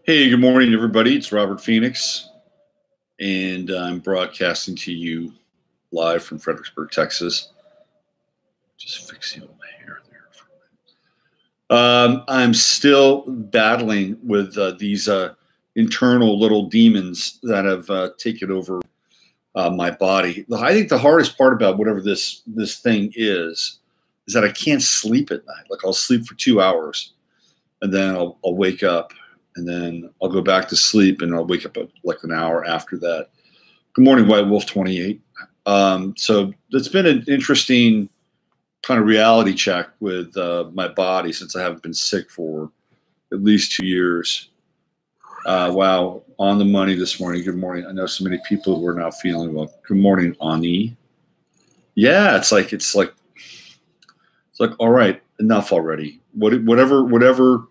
Hey, good morning, everybody. It's Robert Phoenix, and I'm broadcasting to you live from Fredericksburg, Texas. Just fixing all my hair there. I'm still battling with these internal little demons that have taken over my body. I think the hardest part about whatever this thing is that I can't sleep at night. Like I'll sleep for 2 hours, and then I'll wake up, and then I'll go back to sleep, and I'll wake up like an hour after that. Good morning, White Wolf 28. So it's been an interesting kind of reality check with my body since I haven't been sick for at least 2 years. Wow, on the money this morning. Good morning. I know so many people who are not feeling well. Good morning, Ani. Yeah, it's like all right, enough already. Whatever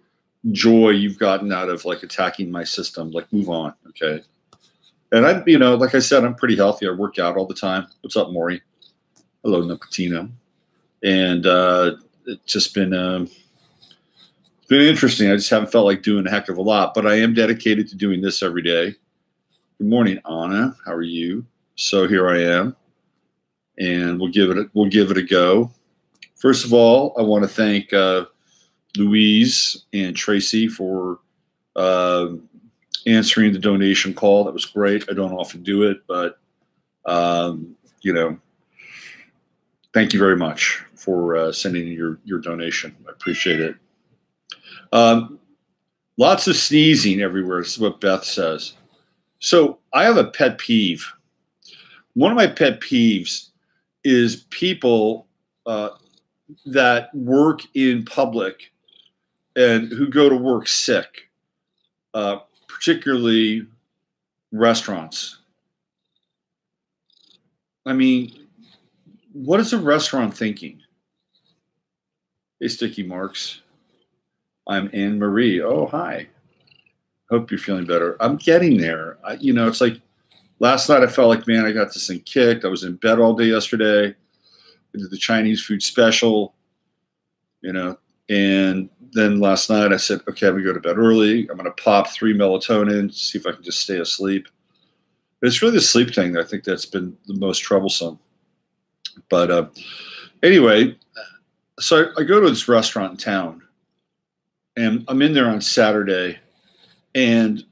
joy you've gotten out of like attacking my system, like move on, okay? And like I said, I'm pretty healthy. I work out all the time. What's up, Maury? Hello, Nicotino. And it's just been interesting. I just haven't felt like doing a heck of a lot, but I am dedicated to doing this every day. Good morning, Anna. How are you? So here I am, and we'll give it a go. First of all, I want to thank Louise and Tracy for answering the donation call. That was great. I don't often do it, but thank you very much for sending your donation. I appreciate it. Lots of sneezing everywhere. This is what Beth says. So I have a pet peeve. One of my pet peeves is people that work in public and who go to work sick, particularly restaurants. I mean, what is a restaurant thinking? Hey, Sticky Marks. I'm Anne Marie. Oh, hi. Hope you're feeling better. I'm getting there. It's like last night I felt like, man, I got this thing kicked. I was in bed all day yesterday. I did the Chinese food special, and then last night I said, okay, I'm going to go to bed early. I'm going to pop 3 melatonin, see if I can just stay asleep. But it's really the sleep thing that I think that's been the most troublesome. But anyway, so I go to this restaurant in town, and I'm in there on Saturday, and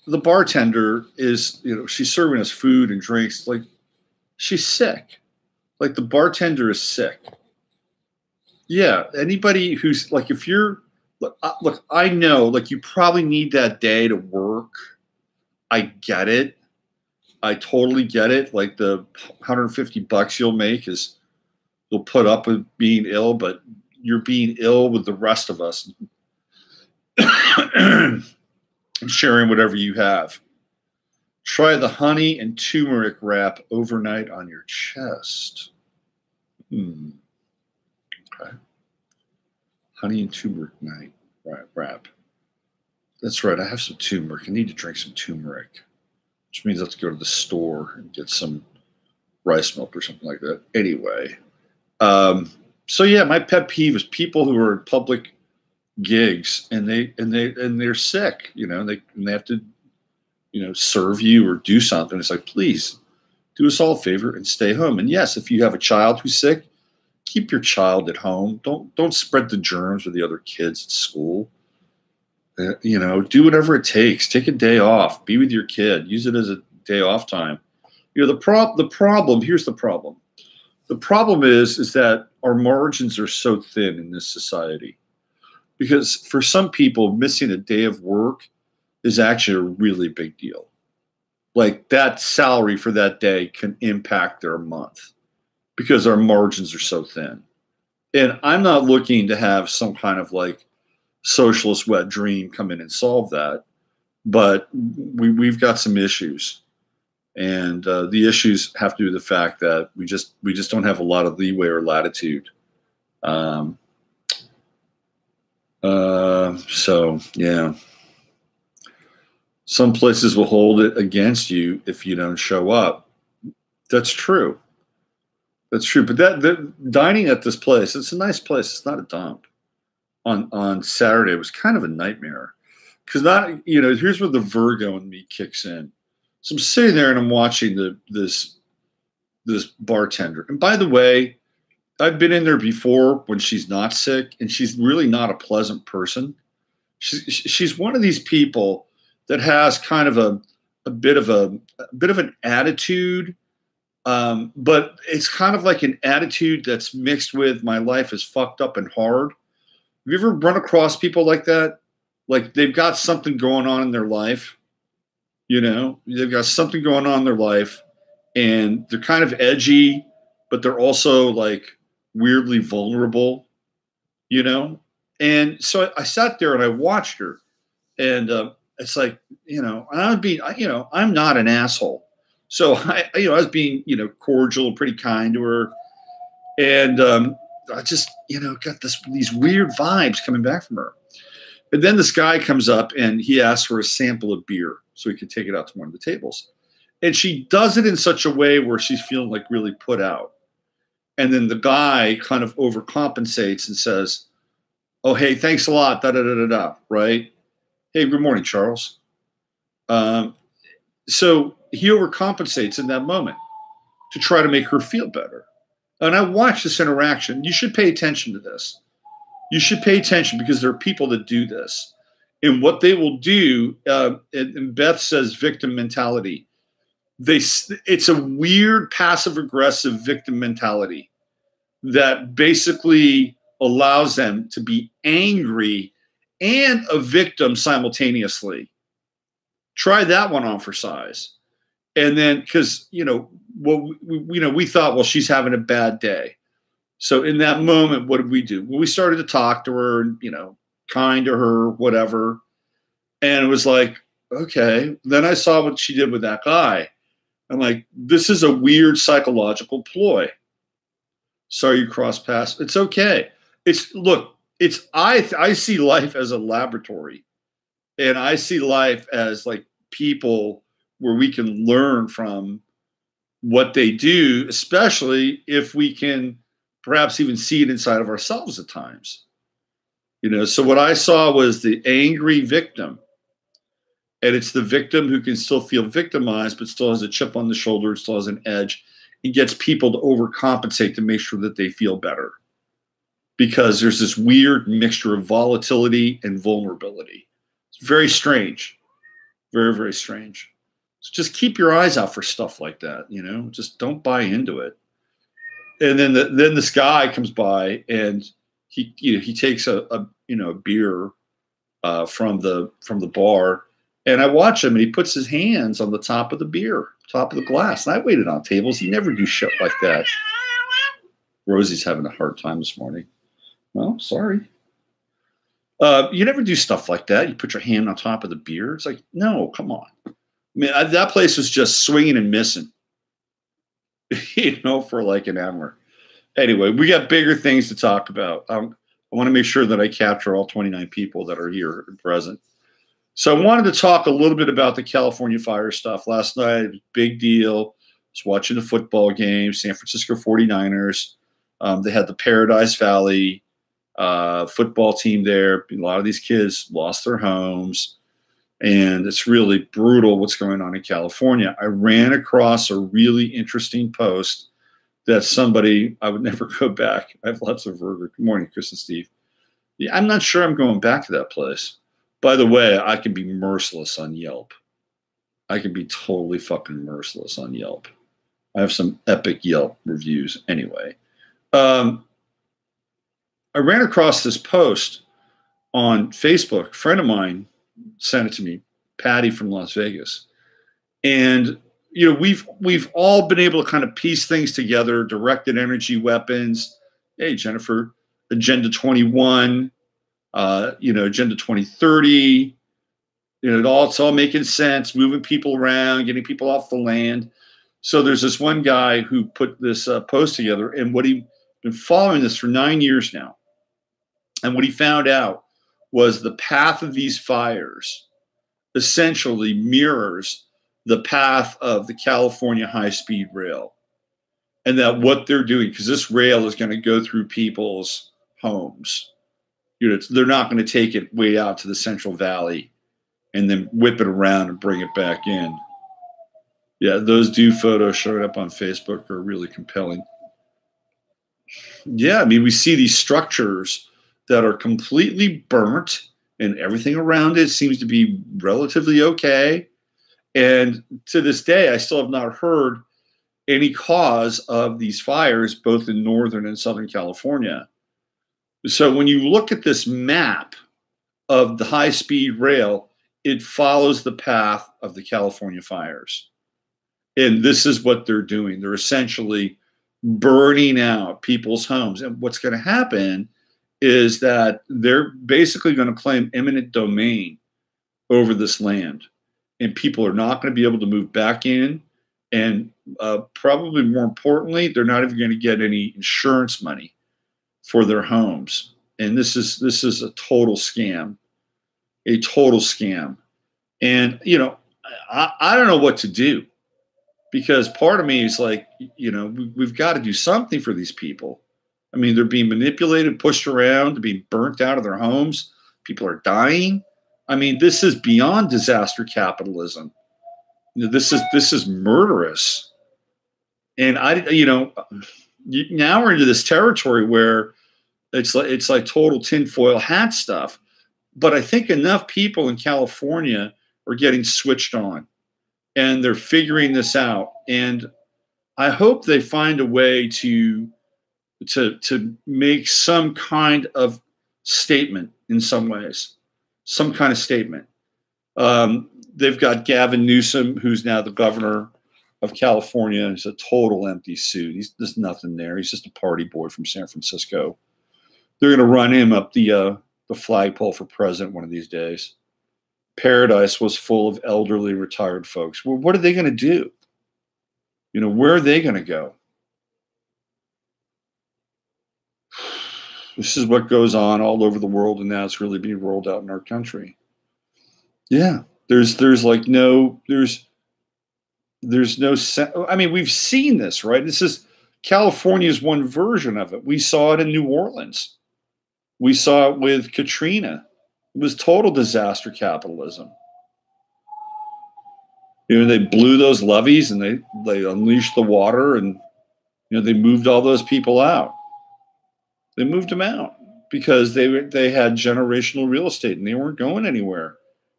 the bartender is, she's serving us food and drinks. Like, she's sick. Like, the bartender is sick. Yeah, anybody who's like, if you're, look, I know, like, you probably need that day to work. I get it. I totally get it. Like, the $150 you'll make is you'll put up with being ill, but you're being ill with the rest of us and sharing whatever you have. Try the honey and turmeric wrap overnight on your chest. Okay. Honey and turmeric night wrap. That's right. I have some turmeric. I need to drink some turmeric, which means I have to go to the store and get some rice milk or something like that. Anyway, so yeah, my pet peeve is people who are at public gigs and they're sick, and they have to, serve you or do something. It's like, please do us all a favor and stay home. And yes, if you have a child who's sick, keep your child at home. Don't spread the germs with the other kids at school. Do whatever it takes. Take a day off. Be with your kid. Use it as a day off time. The problem. Here's the problem. The problem is that our margins are so thin in this society, because for some people, missing a day of work is actually a really big deal. Like, that salary for that day can impact their month because our margins are so thin. And I'm not looking to have some kind of like socialist wet dream come in and solve that, but we've got some issues. And the issues have to do with the fact that we just don't have a lot of leeway or latitude. So yeah, some places will hold it against you if you don't show up. That's true. That's true. But the dining at this place, it's a nice place. It's not a dump. On Saturday, it was kind of a nightmare. because not, here's where the Virgo in me kicks in. So I'm sitting there and I'm watching this bartender. And by the way, I've been in there before when she's not sick, and she's really not a pleasant person. She's one of these people that has kind of a bit of an attitude, but it's kind of like an attitude that's mixed with my life is fucked up and hard. Have you ever run across people like that? Like they've got something going on in their life, they've got something going on in their life, and they're kind of edgy, but they're also like weirdly vulnerable, And so I sat there and I watched her, and it's like, and I would be, I'm not an asshole. So I was being, cordial and pretty kind to her. And I just, got these weird vibes coming back from her. And then this guy comes up and he asks for a sample of beer so he could take it out to one of the tables. And she does it in such a way where she's feeling like really put out. And then the guy kind of overcompensates and says, "Oh, hey, thanks a lot, da da da da da," right? "Hey, good morning, Charles." So he overcompensates in that moment to try to make her feel better. And I watched this interaction. You should pay attention to this. You should pay attention because there are people that do this. And what they will do, and Beth says victim mentality. It's a weird passive-aggressive victim mentality that basically allows them to be angry and a victim simultaneously. Try that one on for size. And then, because, we thought, well, she's having a bad day. So in that moment, what did we do? Well, we started to talk to her and, kind to her, whatever. And it was like, okay. Then I saw what she did with that guy. I'm like, this is a weird psychological ploy. Sorry you crossed paths. It's okay. I see life as a laboratory, and I see life as like people where we can learn from what they do, especially if we can perhaps even see it inside of ourselves at times. So what I saw was the angry victim. And it's the victim who can still feel victimized, but still has a chip on the shoulder, still has an edge, and gets people to overcompensate to make sure that they feel better. Because there's this weird mixture of volatility and vulnerability. It's very strange. Very, very strange. So just keep your eyes out for stuff like that, Just don't buy into it. And then this guy comes by and he takes a beer from the bar. And I watch him, and he puts his hands on the top of the beer, top of the glass. And I waited on tables. He never do shit like that. Rosie's having a hard time this morning. Well, sorry. You never do stuff like that. You put your hand on top of the beer. It's like, no, come on. I mean, that place was just swinging and missing, for like an hour. Anyway, we got bigger things to talk about. I want to make sure that I capture all 29 people that are here and present. So I wanted to talk a little bit about the California fire stuff. Last night, big deal. I was watching the football game, San Francisco 49ers. They had the Paradise Valley football team there. A lot of these kids lost their homes, and it's really brutal what's going on in California. I ran across a really interesting post that somebody, I would never go back. I have lots of Good morning, Chris and Steve. Yeah, I'm not sure I'm going back to that place. By the way, I can be merciless on Yelp. I can be totally fucking merciless on Yelp. I have some epic Yelp reviews anyway. I ran across this post on Facebook. A friend of mine sent it to me, Patty from Las Vegas. And, we've all been able to kind of piece things together, directed energy weapons. Hey, Jennifer, Agenda 21. Agenda 2030, it's all making sense, moving people around, getting people off the land. So there's this one guy who put this post together, and he's been following this for 9 years now. And what he found out was the path of these fires essentially mirrors the path of the California high-speed rail. And that what they're doing, because this rail is going to go through people's homes. They're not going to take it way out to the Central Valley and then whip it around and bring it back in. Yeah, those dew photos showing up on Facebook are really compelling. Yeah, I mean, we see these structures that are completely burnt and everything around it seems to be relatively okay. And to this day, I still have not heard any cause of these fires, both in Northern and Southern California. So when you look at this map of the high-speed rail, it follows the path of the California fires. And this is what they're doing. They're essentially burning out people's homes. And what's going to happen is that they're basically going to claim eminent domain over this land. And people are not going to be able to move back in. And probably more importantly, they're not even going to get any insurance money for their homes. And this is a total scam, a total scam. And, you know, I don't know what to do, because part of me is like, you know, we've got to do something for these people. I mean, they're being manipulated, pushed around, they're being burnt out of their homes. People are dying. I mean, this is beyond disaster capitalism. You know, this is murderous. And now we're into this territory where it's like total tinfoil hat stuff. But I think enough people in California are getting switched on, and they're figuring this out. And I hope they find a way to make some kind of statement in some ways, some kind of statement. They've got Gavin Newsom, who's now the governor of California. He's a total empty suit. There's nothing there. He's just a party boy from San Francisco. They're going to run him up the flagpole for president one of these days. Paradise was full of elderly retired folks. Well, what are they going to do? You know, where are they going to go? This is what goes on all over the world, and now it's really being rolled out in our country. Yeah, there's no. I mean, we've seen this, right? This is California's one version of it. We saw it in New Orleans. We saw it with Katrina. It was total disaster capitalism. You know, they blew those levees and they unleashed the water, and you know, they moved all those people out. They moved them out because they had generational real estate and they weren't going anywhere.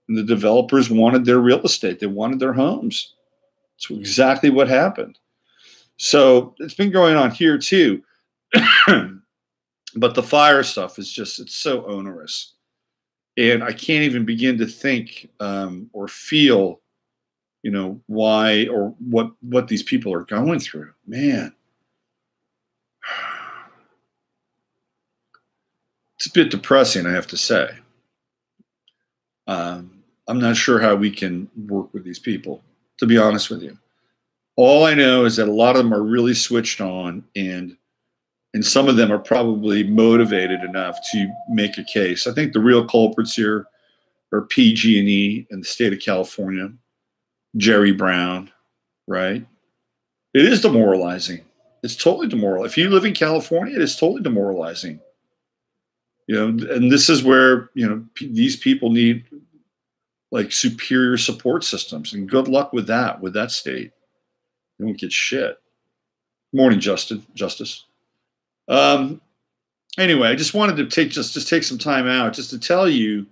And the developers wanted their real estate. They wanted their homes. That's exactly what happened. So it's been going on here too. But the fire stuff is it's so onerous. And I can't even begin to think or feel, you know, why or what these people are going through. Man. It's a bit depressing, I have to say. I'm not sure how we can work with these people, to be honest with you. All I know is that a lot of them are really switched on, and some of them are probably motivated enough to make a case. I think the real culprits here are PG&E in the state of California, Jerry Brown, right? It is demoralizing. It's totally demoralizing. If you live in California, it is totally demoralizing. You know, and this is where, you know, these people need like superior support systems, and good luck with that state. They won't get shit. Morning, Justice. Anyway, I just wanted to take some time out just to tell you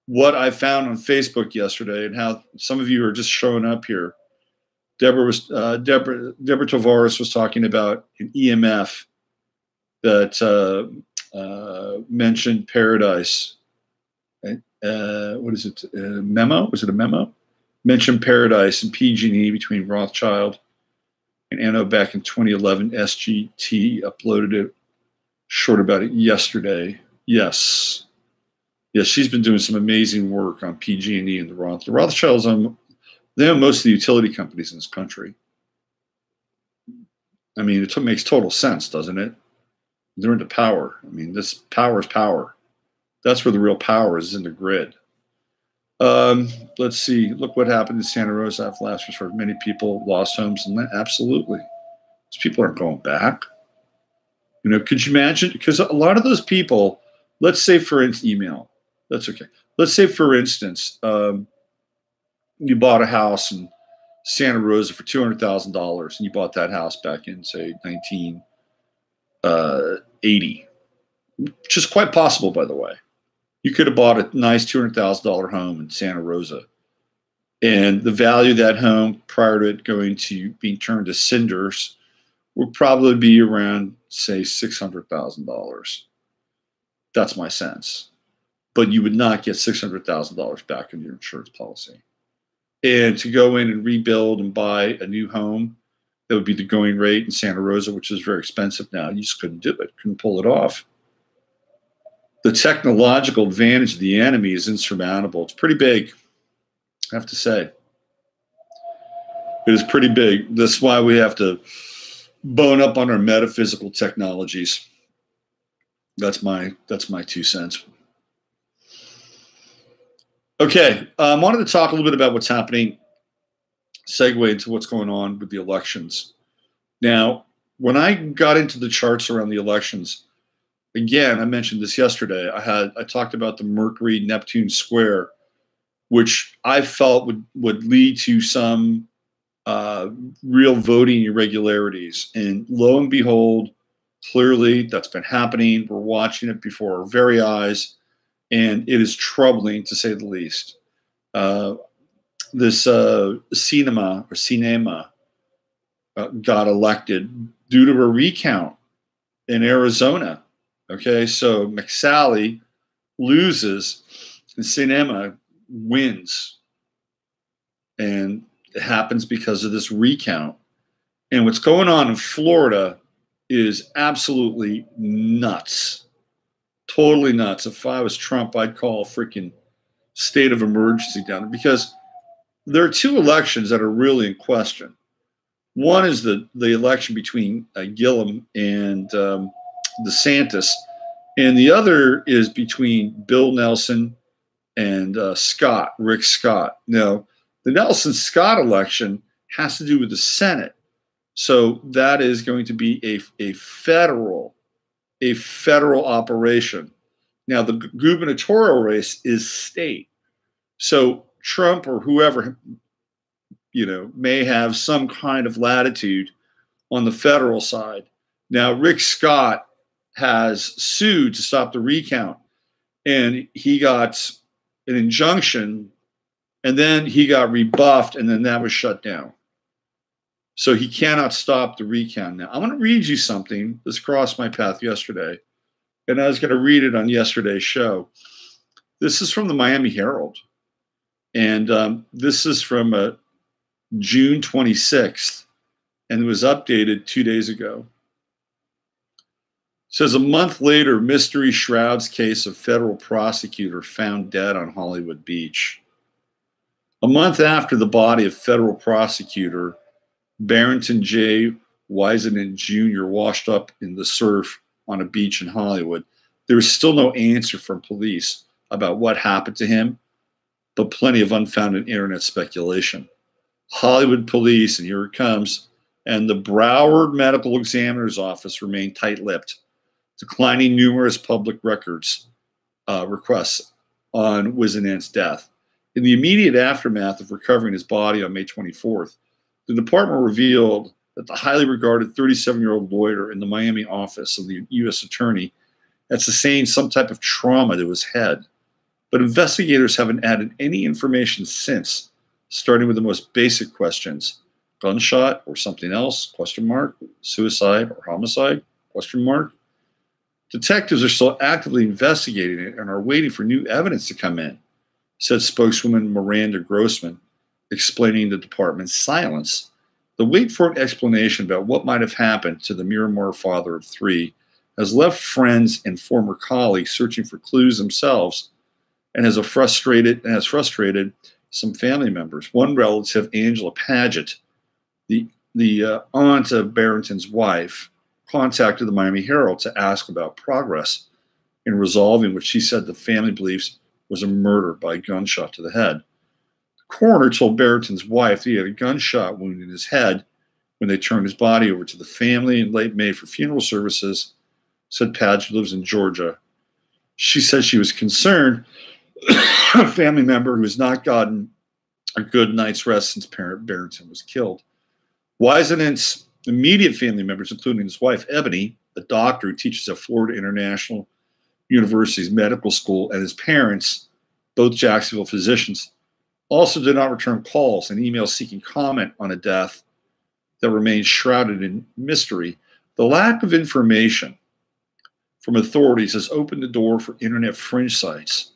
what I found on Facebook yesterday and how some of you are just showing up here. Deborah Tavares was talking about an EMF that mentioned Paradise. What is it? Memo? Was it a memo? Mentioned Paradise and PG&E between Rothschild and Anno back in 2011. SGT uploaded it short about it yesterday. Yes, she's been doing some amazing work on PG&E and the Rothschilds. They own most of the utility companies in this country. I mean, it makes total sense, doesn't it? They're into power. I mean, this power is power. That's where the real power is in the grid. Let's see. Look what happened in Santa Rosa after last resort. Many people lost homes, and absolutely, these people aren't going back. You know, could you imagine? Because a lot of those people, let's say for instance, email. That's okay. Let's say for instance, you bought a house in Santa Rosa for $200,000, and you bought that house back in, say, 1980, which is quite possible, by the way. You could have bought a nice $200,000 home in Santa Rosa, and the value of that home prior to it going to being turned to cinders would probably be around, say, $600,000. That's my sense. But you would not get $600,000 back in your insurance policy. And to go in and rebuild and buy a new home, that would be the going rate in Santa Rosa, which is very expensive now. You just couldn't do it, couldn't pull it off. The technological advantage of the enemy is insurmountable. It's pretty big, I have to say. It is pretty big. That's why we have to bone up on our metaphysical technologies. That's my 2 cents. Okay, I wanted to talk a little bit about what's happening, segue into what's going on with the elections. Now, when I got into the charts around the elections, again, I mentioned this yesterday. I talked about the Mercury-Neptune square, which I felt would lead to some real voting irregularities. And lo and behold, clearly that's been happening. We're watching it before our very eyes. And it is troubling, to say the least. This Cinema got elected due to a recount in Arizona. Okay, so McSally loses and Cinema wins. And it happens because of this recount. And what's going on in Florida is absolutely nuts. Totally nuts. If I was Trump, I'd call a freaking state of emergency down there, because there are 2 elections that are really in question. One is the election between Gillum and DeSantis, and the other is between Bill Nelson and Rick Scott. Now, the Nelson-Scott election has to do with the Senate, so that is going to be a federal operation. Now, the gubernatorial race is state. So Trump or whoever, may have some kind of latitude on the federal side. Now, Rick Scott has sued to stop the recount, and he got an injunction, and then he got rebuffed, and then that was shut down. So he cannot stop the recount. Now, I'm going to read you something that's crossed my path yesterday, and I was going to read it on yesterday's show. This is from the Miami Herald, and this is from June 26th, and it was updated 2 days ago. It says, a month later, mystery shrouds case of federal prosecutor found dead on Hollywood Beach. A month after the body of federal prosecutor Barrington J. Wiseman Jr. washed up in the surf on a beach in Hollywood, there is still no answer from police about what happened to him, but plenty of unfounded internet speculation. Hollywood police, and here it comes, and the Broward Medical Examiner's Office remain tight-lipped, declining numerous public records requests on Wisenant's death. In the immediate aftermath of recovering his body on May 24th, the department revealed that the highly regarded 37-year-old lawyer in the Miami office of the U.S. attorney had sustained some type of trauma to his head. But investigators haven't added any information since, starting with the most basic questions. Gunshot or something else? Question mark. Suicide or homicide? Question mark. Detectives are still actively investigating it and are waiting for new evidence to come in, said spokeswoman Miranda Grossman, explaining the department's silence. The wait for an explanation about what might have happened to the Miramar father of 3 has left friends and former colleagues searching for clues themselves, and has frustrated some family members. One relative, Angela Paget, the aunt of Barrington's wife, contacted the Miami Herald to ask about progress in resolving what she said the family believes was a murder by a gunshot to the head. The coroner told Barrington's wife that he had a gunshot wound in his head when they turned his body over to the family in late May for funeral services, said Paget lives in Georgia. She said she was concerned a family member who has not gotten a good night's rest since parent Barrington was killed. Wisenant's immediate family members, including his wife, Ebony, a doctor who teaches at Florida International University's medical school, and his parents, both Jacksonville physicians, also did not return calls and emails seeking comment on a death that remains shrouded in mystery. The lack of information from authorities has opened the door for internet fringe sites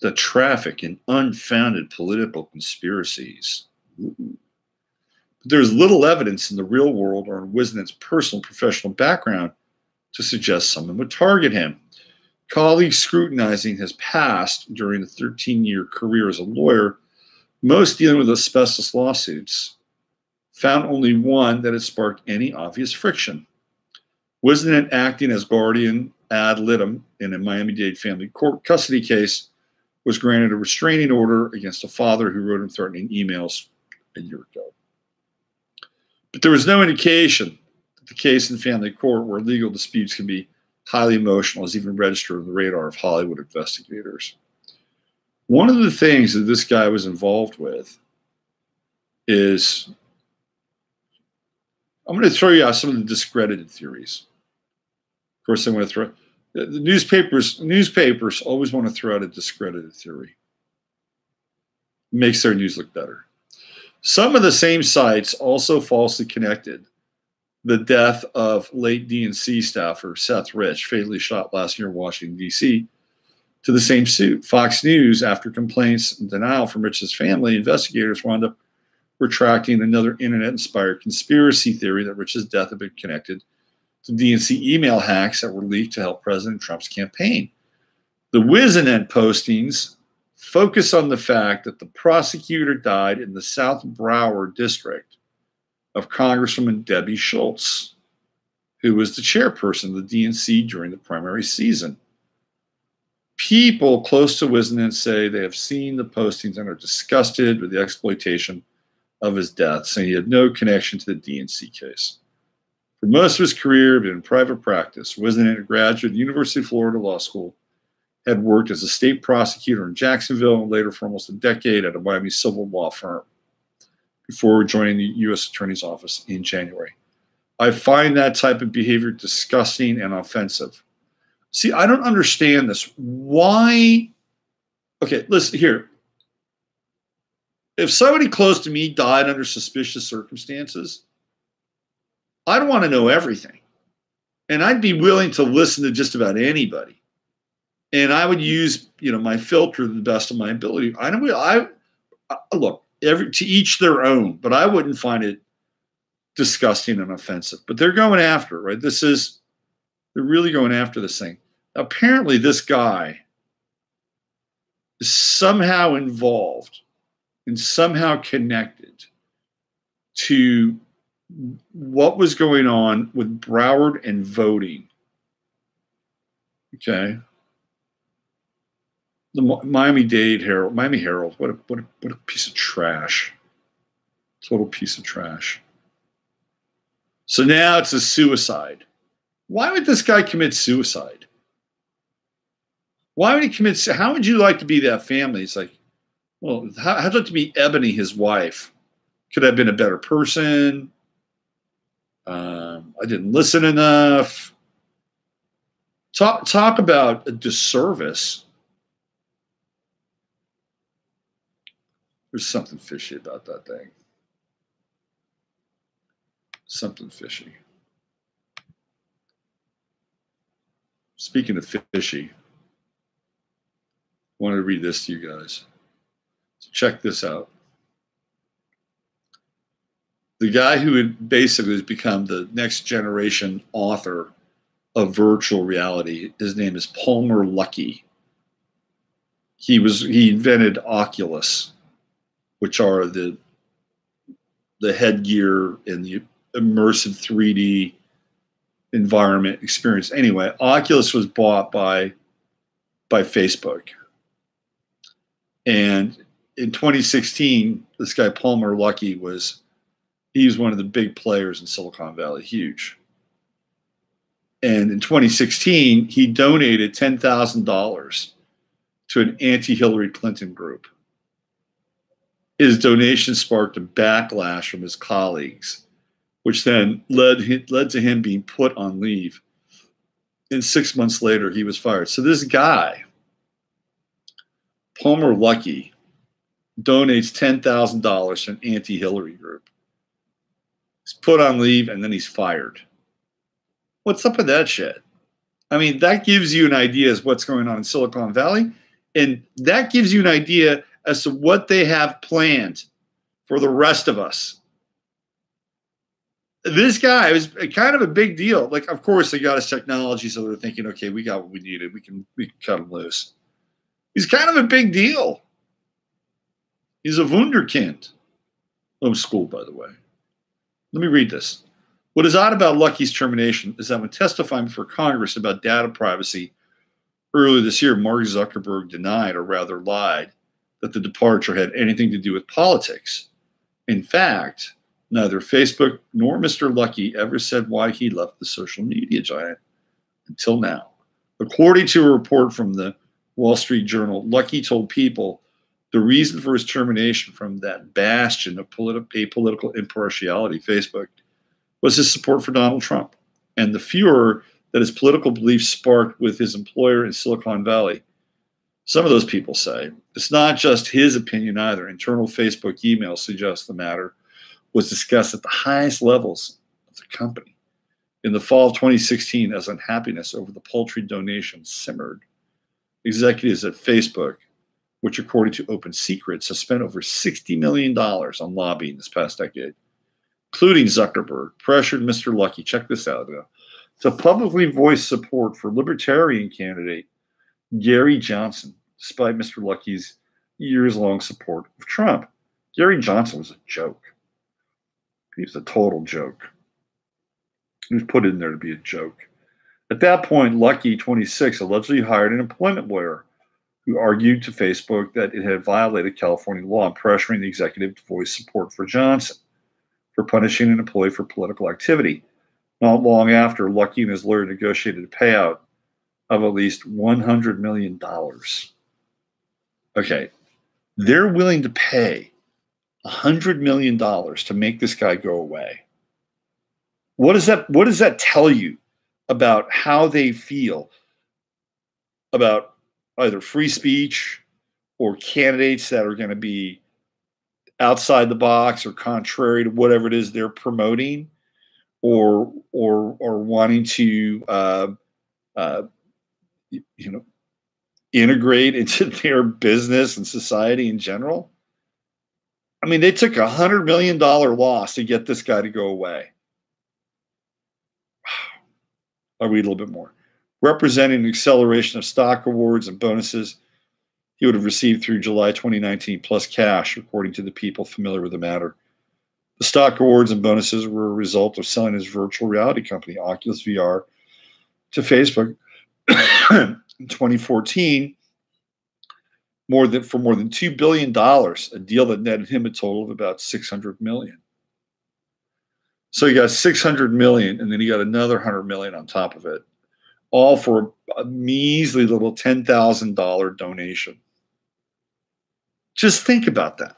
that traffic in unfounded political conspiracies. Ooh. But there's little evidence in the real world or in Wisenant's personal and professional background to suggest someone would target him. Colleagues scrutinizing his past during a 13-year career as a lawyer, most dealing with asbestos lawsuits, found only one that had sparked any obvious friction. Wisenant, acting as guardian ad litem in a Miami-Dade family court custody case, was granted a restraining order against a father who wrote him threatening emails a year ago. But there was no indication that the case in family court, where legal disputes can be highly emotional, is even registered on the radar of Hollywood investigators. One of the things that this guy was involved with is, I'm going to throw you out some of the discredited theories. Of course, I'm going to throw the newspapers always want to throw out a discredited theory. It makes their news look better. Some of the same sites also falsely connected the death of late DNC staffer Seth Rich, fatally shot last year in Washington, D.C., to the same suit. Fox News, after complaints and denial from Rich's family, investigators wound up retracting another internet-inspired conspiracy theory that Rich's death had been connected to DNC email hacks that were leaked to help President Trump's campaign. The Wisenant postings focus on the fact that the prosecutor died in the South Broward district of Congresswoman Debbie Schultz, who was the chairperson of the DNC during the primary season. People close to Wisenant say they have seen the postings and are disgusted with the exploitation of his death, saying he had no connection to the DNC case. For most of his career, he'd been in private practice. Wisenant, a graduate of the University of Florida Law School, had worked as a state prosecutor in Jacksonville and later for almost a decade at a Miami civil law firm before joining the U.S. Attorney's Office in January. I find that type of behavior disgusting and offensive. See, I don't understand this. Why? Okay, listen here. If somebody close to me died under suspicious circumstances, I'd want to know everything. And I'd be willing to listen to just about anybody. And I would use, my filter to the best of my ability. Look, to each their own, but I wouldn't find it disgusting and offensive. But they're going after it, right? They're really going after this thing. Apparently, this guy is somehow involved and somehow connected to what was going on with Broward and voting. Okay. The Miami Herald, what a piece of trash. Total piece of trash. So now it's a suicide. Why would this guy commit suicide? Why would he commit? How would you like to be that family? It's like, well, how'd you like to be Ebony, his wife? Could I have been a better person? I didn't listen enough. Talk about a disservice. There's something fishy about that thing. Something fishy. Speaking of fishy, I wanted to read this to you guys. So check this out. The guy who basically has become the next generation author of virtual reality, his name is Palmer Luckey. He invented Oculus, which are the headgear and the immersive 3D environment experience. Anyway, Oculus was bought by Facebook. And in 2016, this guy Palmer Luckey was one of the big players in Silicon Valley, huge. And in 2016, he donated $10,000 to an anti-Hillary Clinton group. His donation sparked a backlash from his colleagues, which then led to him being put on leave. And 6 months later, he was fired. So this guy, Palmer Luckey, donates $10,000 to an anti-Hillary group. He's put on leave, and then he's fired. What's up with that shit? I mean, that gives you an idea as what's going on in Silicon Valley, and that gives you an idea as to what they have planned for the rest of us. This guy was kind of a big deal. Like, of course, they got his technology, so they're thinking, okay, we got what we needed. We can cut him loose. He's kind of a big deal. He's a wunderkind. Homeschooled, by the way. Let me read this. What is odd about Luckey's termination is that when testifying before Congress about data privacy earlier this year, Mark Zuckerberg denied, or rather lied, that the departure had anything to do with politics. In fact, neither Facebook nor Mr. Luckey ever said why he left the social media giant until now. According to a report from the Wall Street Journal, Luckey told People the reason for his termination from that bastion of apolitical impartiality, Facebook, was his support for Donald Trump and the furor that his political beliefs sparked with his employer in Silicon Valley. Some of those people say it's not just his opinion either. Internal Facebook emails suggest the matter was discussed at the highest levels of the company. In the fall of 2016, as unhappiness over the paltry donation simmered, executives at Facebook, which according to Open Secrets has spent over $60 million on lobbying this past decade, including Zuckerberg, pressured Mr. Luckey, check this out, to publicly voice support for Libertarian candidate Gary Johnson, despite Mr. Luckey's years-long support of Trump. Gary Johnson was a joke. He was a total joke. He was put in there to be a joke. At that point, Luckey, 26, allegedly hired an employment lawyer who argued to Facebook that it had violated California law and pressuring the executive to voice support for Johnson for punishing an employee for political activity. Not long after, Luckey and his lawyer negotiated a payout of at least $100 million. Okay, they're willing to pay $100 million to make this guy go away. What does that tell you about how they feel about either free speech or candidates that are going to be outside the box or contrary to whatever it is they're promoting, or wanting to integrate into their business and society in general? I mean, they took $100 million loss to get this guy to go away. I'll read a little bit more. Representing an acceleration of stock awards and bonuses he would have received through July 2019 plus cash, according to the people familiar with the matter. The stock awards and bonuses were a result of selling his virtual reality company, Oculus VR, to Facebook in 2014 for more than $2 billion, a deal that netted him a total of about $600 million. So he got $600 million, and then he got another $100 million on top of it, all for a measly little $10,000 donation. Just think about that.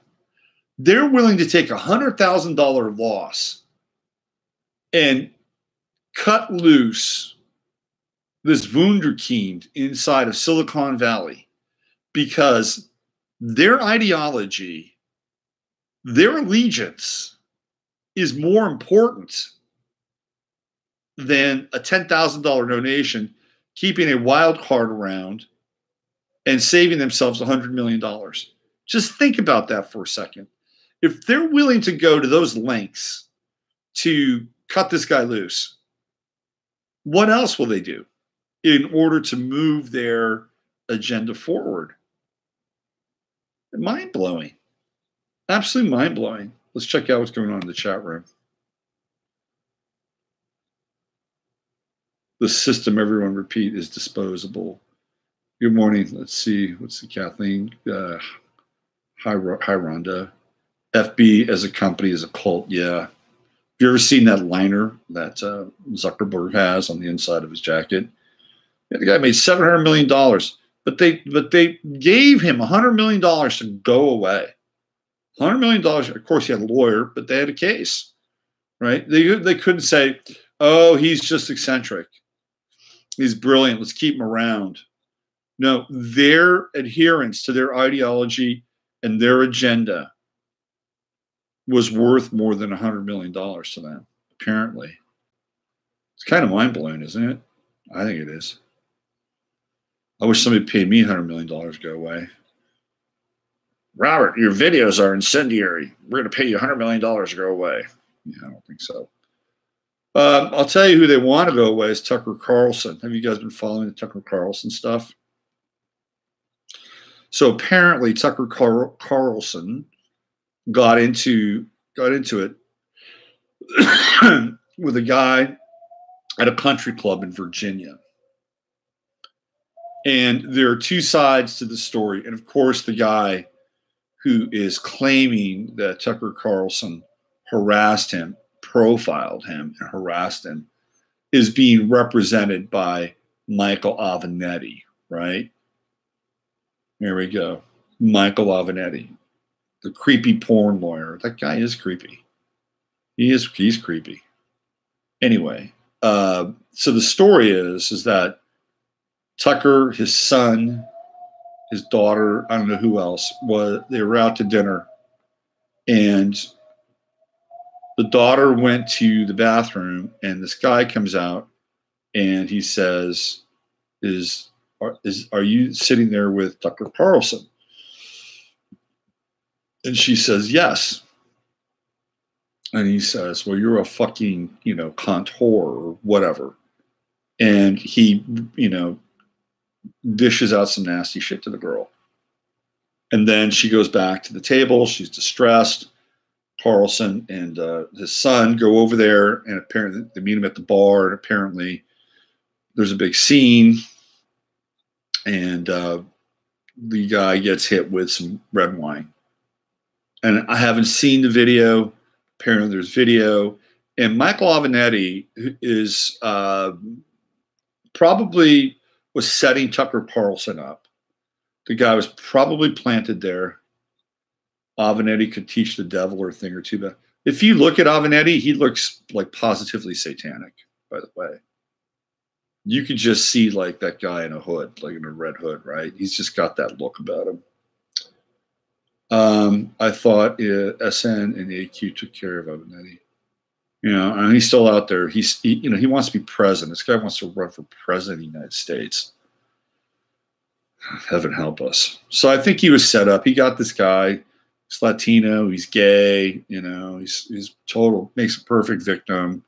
They're willing to take a $100,000 loss and cut loose this wunderkind inside of Silicon Valley because their ideology, their allegiance is more important than a $10,000 donation, keeping a wild card around and saving themselves $100 million. Just think about that for a second. If they're willing to go to those lengths to cut this guy loose, what else will they do in order to move their agenda forward? Mind-blowing. Absolutely mind-blowing. Let's check out what's going on in the chat room. The system, everyone repeat, is disposable. Good morning. Let's see. What's the Kathleen? Hi, Rhonda. FB as a company is a cult. Yeah. Have you ever seen that liner that Zuckerberg has on the inside of his jacket? Yeah, the guy made $700 million, but they gave him $100 million to go away. $100 million. Of course, he had a lawyer, but they had a case, right? They couldn't say, oh, he's just eccentric. He's brilliant. Let's keep him around. No, their adherence to their ideology and their agenda was worth more than $100 million to them, apparently. It's kind of mind-blowing, isn't it? I think it is. I wish somebody paid me $100 million to go away. Robert, your videos are incendiary. We're going to pay you $100 million to go away. Yeah, I don't think so. I'll tell you who they want to go away is Tucker Carlson. Have you guys been following the Tucker Carlson stuff? So apparently Tucker Carlson got into it with a guy at a country club in Virginia. And there are two sides to the story. And of course, the guy who is claiming that Tucker Carlson harassed him, profiled him, and harassed him is being represented by Michael Avenatti, right? There we go. Michael Avenatti, the creepy porn lawyer. That guy is creepy. He's creepy. Anyway, so the story is that Tucker, his son, his daughter, I don't know who else, they were out to dinner, and the daughter went to the bathroom, and this guy comes out, and he says, are you sitting there with Tucker Carlson? And she says, yes. And he says, well, you're a fucking, cunt whore or whatever. And he, dishes out some nasty shit to the girl. And then she goes back to the table. She's distressed. Carlson and his son go over there, and apparently they meet him at the bar. And apparently there's a big scene, and the guy gets hit with some red wine. And I haven't seen the video. Apparently there's video. And Michael Avenatti is probably was setting Tucker Carlson up. The guy was probably planted there. Avenatti could teach the devil or a thing or two. But if you look at Avenatti, he looks like positively satanic, by the way. You could just see like that guy in a hood, like in a red hood, right? He's just got that look about him. I thought SN and AQ took care of Avenatti. And he's still out there. He wants to be president. This guy wants to run for president of the United States. Heaven help us. So I think he was set up. He got this guy. He's Latino. He's gay. He's total, makes a perfect victim.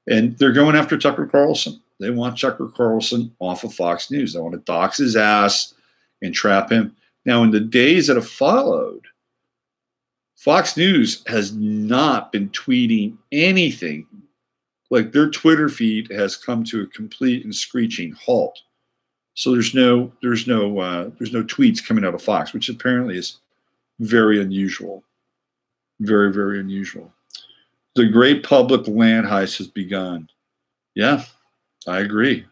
And they're going after Tucker Carlson. They want Tucker Carlson off of Fox News. They want to dox his ass and trap him. Now, in the days that have followed, Fox News has not been tweeting anything. Like their Twitter feed has come to a complete and screeching halt. So there's no tweets coming out of Fox, which apparently is very unusual. Very, very unusual. The great public land heist has begun. Yeah, I agree.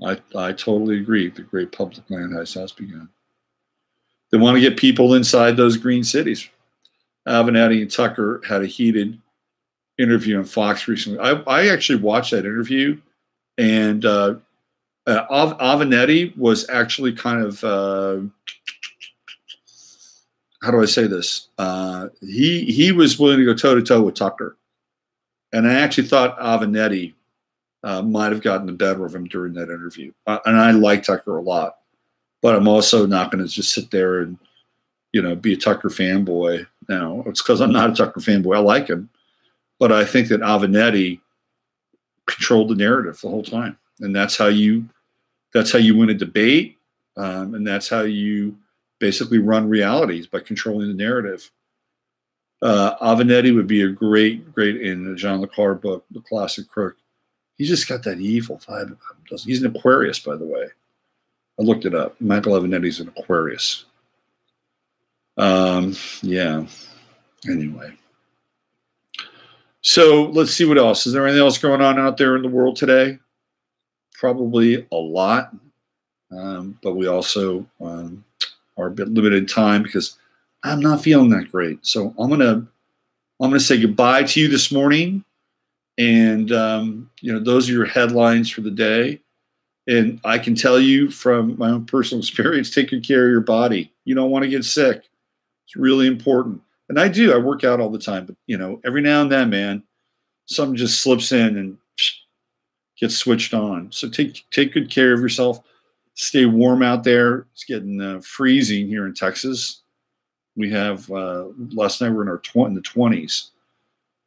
I totally agree. The great public land heist has begun. They want to get people inside those green cities. Avenatti and Tucker had a heated interview on Fox recently. I actually watched that interview, and Avenatti was actually kind of how do I say this? He was willing to go toe to toe with Tucker, and I actually thought Avenatti might have gotten the better of him during that interview. And I like Tucker a lot, but I'm also not going to just sit there and be a Tucker fanboy. No, it's because I'm not a Tucker fanboy. I like him, but I think that Avenatti controlled the narrative the whole time, and that's how you win a debate, and that's how you basically run realities, by controlling the narrative. Avenatti would be a great in the John le Carre book, The Classic Crook. He's just got that evil vibe about him. He's an Aquarius, by the way. I looked it up. Michael Avenatti's an Aquarius. Yeah. Anyway. So let's see what else. Is there anything else going on out there in the world today? Probably a lot. But we also are a bit limited in time because I'm not feeling that great. So I'm gonna say goodbye to you this morning. And those are your headlines for the day. And I can tell you from my own personal experience, take good care of your body. You don't want to get sick. It's really important. And I do. I work out all the time, but every now and then, man, something just slips in and gets switched on. So take good care of yourself. Stay warm out there. It's getting freezing here in Texas. We have last night we were in the 20s.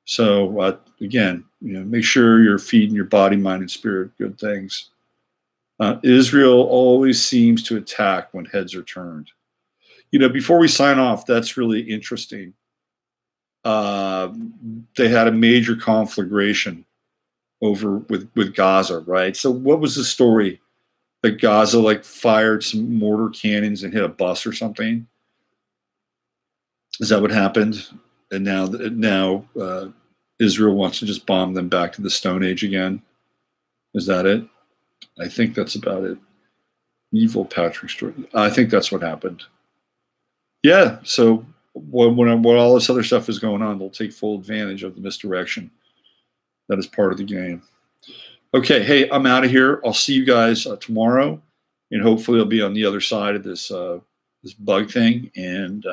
So again, make sure you're feeding your body, mind, and spirit good things. Israel always seems to attack when heads are turned. Before we sign off, that's really interesting. They had a major conflagration over with Gaza, right? So what was the story? That Gaza fired some mortar cannons and hit a bus or something? Is that what happened? And now Israel wants to just bomb them back to the Stone Age again? Is that it? I think that's about it. Evil Patrick Stewart. I think that's what happened. Yeah. So when all this other stuff is going on, they'll take full advantage of the misdirection. That is part of the game. Okay. Hey, I'm out of here. I'll see you guys tomorrow, and hopefully I'll be on the other side of this bug thing. And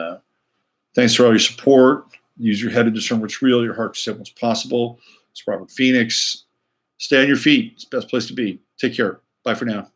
thanks for all your support. Use your head to discern what's real, your heart to say what's possible. It's Robert Phoenix. Stay on your feet. It's the best place to be. Take care. Bye for now.